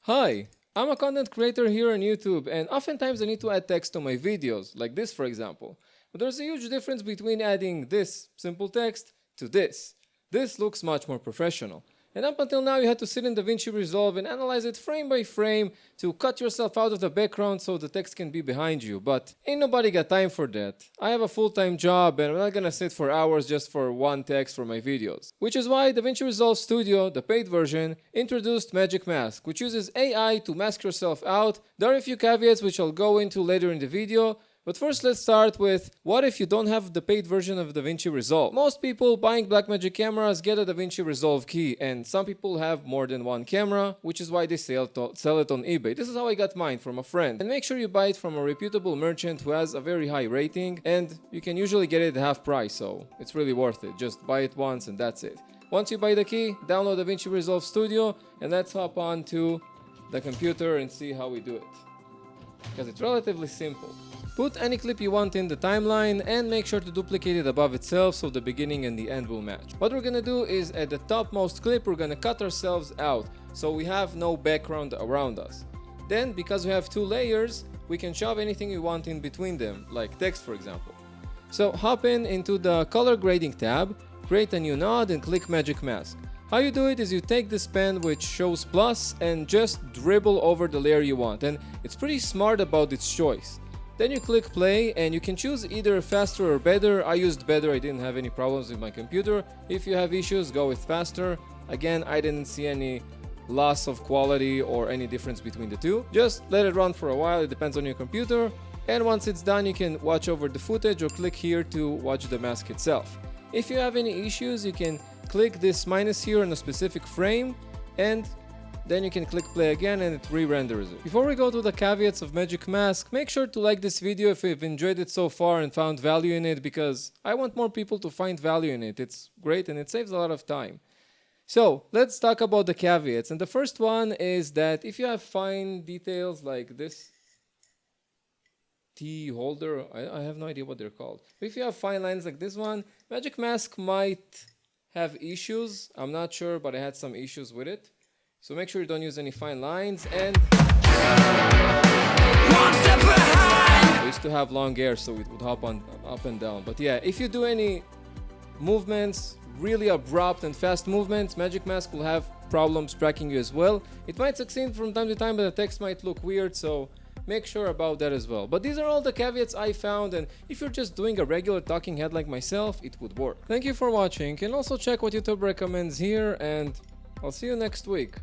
Hi, I'm a content creator here on YouTube, and oftentimes I need to add text to my videos, like this for example. But there's a huge difference between adding this simple text to this. This looks much more professional. And up until now you had to sit in DaVinci Resolve and analyze it frame by frame to cut yourself out of the background so the text can be behind you. But ain't nobody got time for that. I have a full-time job and I'm not gonna sit for hours just for one text for my videos. Which is why DaVinci Resolve Studio, the paid version, introduced Magic Mask, which uses AI to mask yourself out. There are a few caveats which I'll go into later in the video. But first let's start with, what if you don't have the paid version of DaVinci Resolve? Most people buying Blackmagic cameras get a DaVinci Resolve key, and some people have more than one camera, which is why they sell it on eBay. This is how I got mine, from a friend. And make sure you buy it from a reputable merchant who has a very high rating, and you can usually get it at half price, so it's really worth it. Just buy it once and that's it. Once you buy the key, download DaVinci Resolve Studio, and let's hop on to the computer and see how we do it. Because it's relatively simple. Put any clip you want in the timeline and make sure to duplicate it above itself so the beginning and the end will match. What we're gonna do is at the topmost clip we're gonna cut ourselves out so we have no background around us. Then, because we have two layers, we can shove anything we want in between them, like text for example. So hop into the color grading tab, create a new node and click Magic Mask. How you do it is you take this pen which shows plus and just dribble over the layer you want, and it's pretty smart about its choice. Then you click play and you can choose either faster or better. I used better, I didn't have any problems with my computer. If you have issues, go with faster. Again, I didn't see any loss of quality or any difference between the two. Just let it run for a while, it depends on your computer. And once it's done, you can watch over the footage or click here to watch the mask itself. If you have any issues, you can click this minus here in a specific frame and then you can click play again and it re-renders it. Before we go to the caveats of Magic Mask, make sure to like this video if you've enjoyed it so far and found value in it, because I want more people to find value in it. It's great and it saves a lot of time. So let's talk about the caveats, and the first one is that if you have fine details like this T holder, I have no idea what they're called. But if you have fine lines like this one, Magic Mask might have issues. I'm not sure, but I had some issues with it. So make sure you don't use any fine lines, and I used to have long hair so it would hop on up and down. But yeah, if you do any movements, really abrupt and fast movements, Magic Mask will have problems tracking you as well. It might succeed from time to time, but the text might look weird, so make sure about that as well. But these are all the caveats I found, and if you're just doing a regular talking head like myself, it would work. Thank you for watching, and also check what YouTube recommends here, and I'll see you next week.